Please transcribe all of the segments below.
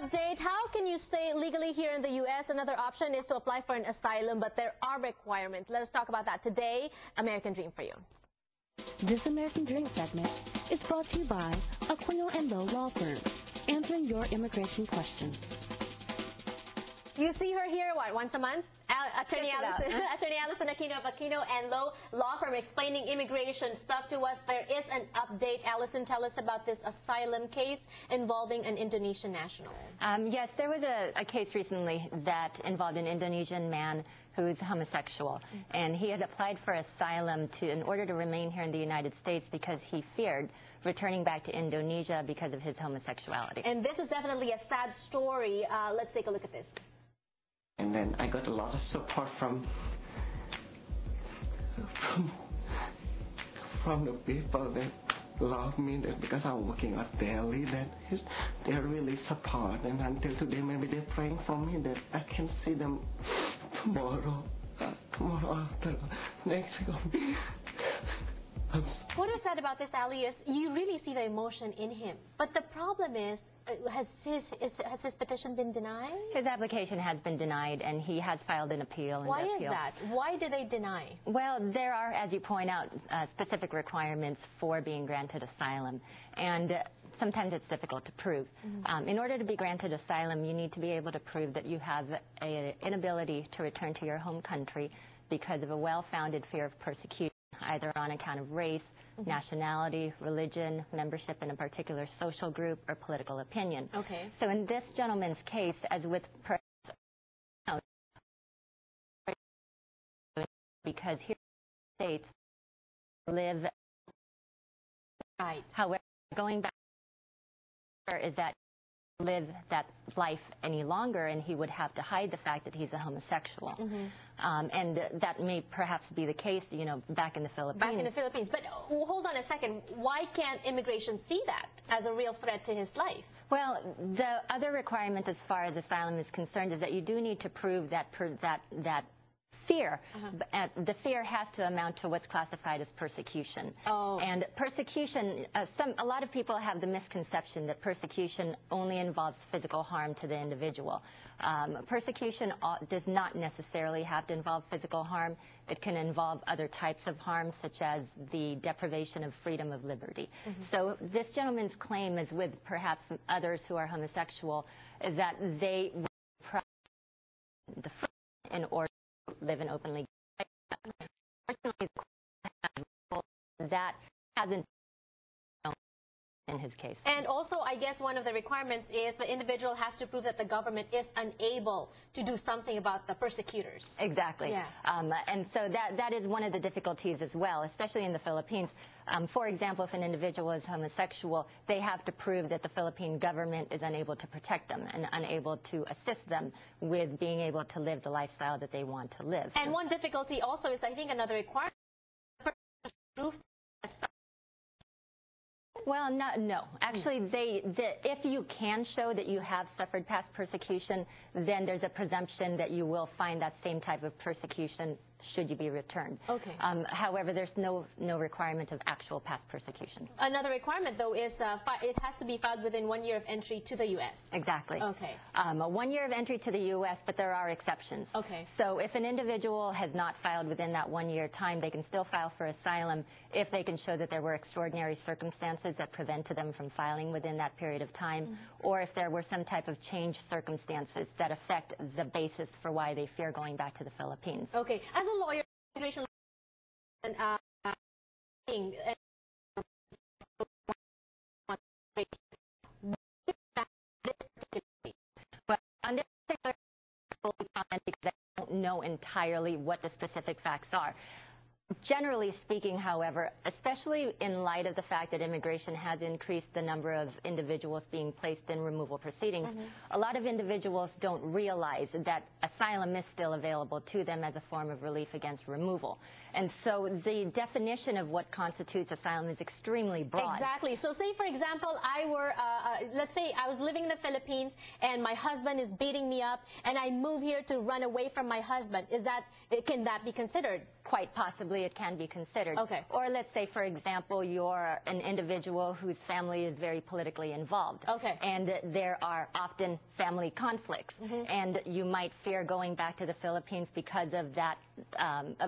update. How can you stay legally here in the U.S.? Another option is to apply for an asylum, but there are requirements. Let us talk about that today. American Dream for you. This American Dream segment is brought to you by Aquino & Lowe Law Firm, answering your immigration questions. You see her here, what, once a month? Attorney Allison Aquino of Aquino & Lowe Law Firm explaining immigration stuff to us. There is an update. Allison, tell us about this asylum case involving an Indonesian national. Yes, there was a case recently that involved an Indonesian man who's homosexual, and he had applied for asylum in order to remain here in the United States because he feared returning back to Indonesia because of his homosexuality. And this is definitely a sad story. Let's take a look at this. And then I got a lot of support from the people that love me, that because I'm working out daily, that they're really support. And until today, maybe they're praying for me that I can see them tomorrow after next week. What is sad about this, Ali, is you really see the emotion in him. But the problem is, has his petition been denied? His application has been denied, and he has filed an appeal. Why is that? Why do they deny? Well, there are, as you point out, specific requirements for being granted asylum. And sometimes it's difficult to prove. In order to be granted asylum, you need to be able to prove that you have an inability to return to your home country because of a well-founded fear of persecution, either on account of race, nationality, religion, membership in a particular social group, or political opinion. Okay. So in this gentleman's case, as with because here in the States live right. However, going back is that live that life any longer, and he would have to hide the fact that he's a homosexual. And that may perhaps be the case, you know, back in the Philippines. Back in the Philippines. But hold on a second. Why can't immigration see that as a real threat to his life? Well, the other requirement as far as asylum is concerned is that you do need to prove that fear. The fear has to amount to what's classified as persecution. And persecution, a lot of people have the misconception that persecution only involves physical harm to the individual. Persecution does not necessarily have to involve physical harm. It can involve other types of harm, such as the deprivation of freedom of liberty. So this gentleman's claim, as with perhaps others who are homosexual, is that they were the freedom in order live an openly. Unfortunately, that hasn't been in his case. And also, I guess one of the requirements is the individual has to prove that the government is unable to do something about the persecutors. Exactly. Yeah. And so that is one of the difficulties as well, especially in the Philippines. For example, if an individual is homosexual, they have to prove that the Philippine government is unable to protect them and unable to assist them with being able to live the lifestyle that they want to live. And one difficulty also is, I think, another requirement. Well, no. Actually, if you can show that you have suffered past persecution, then there's a presumption that you will find that same type of persecution should you be returned. Okay. However, there's no requirement of actual past persecution. Another requirement, though, is it has to be filed within 1 year of entry to the U.S. Exactly. Okay. 1 year of entry to the U.S., but there are exceptions. Okay. So if an individual has not filed within that 1 year time, they can still file for asylum if they can show that there were extraordinary circumstances that prevented them from filing within that period of time, or if there were some type of changed circumstances that affect the basis for why they fear going back to the Philippines. Okay. As a lawyer, immigration well, on this particular comment, because I don't know entirely what the specific facts are. Generally speaking, however, especially in light of the fact that immigration has increased the number of individuals being placed in removal proceedings, a lot of individuals don't realize that asylum is still available to them as a form of relief against removal. And so the definition of what constitutes asylum is extremely broad. Exactly. So say, for example, let's say I was living in the Philippines and my husband is beating me up and I move here to run away from my husband. Can that be considered quite possibly it can be considered. Okay. Or let's say, for example, you're an individual whose family is very politically involved. Okay. And there are often family conflicts. And you might fear going back to the Philippines because of that,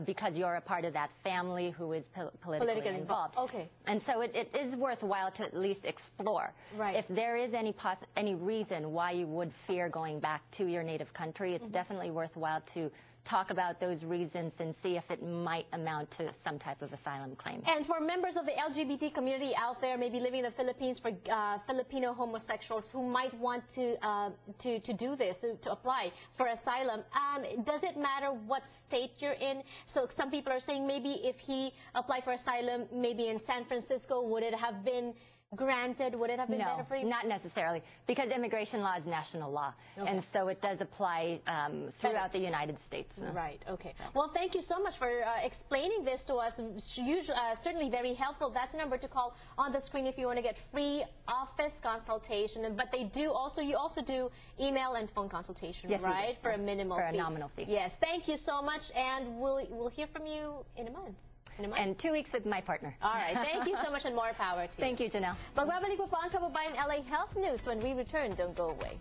because you're a part of that family who is politically involved. Okay. And so it is worthwhile to at least explore. Right. If there is any reason why you would fear going back to your native country, it's definitely worthwhile to talk about those reasons and see if it might amount to some type of asylum claim. And for members of the LGBT community out there, maybe living in the Philippines, for Filipino homosexuals who might want to do this, to apply for asylum, does it matter what state you're in? So some people are saying maybe if he applied for asylum, maybe in San Francisco, would it have been granted? Would it have been better for you? No, not necessarily, because immigration law is national law, and so it does apply throughout the United States. Right, okay. Well, thank you so much for explaining this to us. Certainly very helpful. That's a number to call on the screen if you want to get free office consultation. But you also do email and phone consultation, yes, right? For a minimal fee. For a nominal fee. Yes, thank you so much, and we'll hear from you in a month. And 2 weeks with my partner. All right. Thank you so much and more power to you. Thank you, Janelle. Magbabalik po ang Kababayan LA Health News when we return. Don't go away.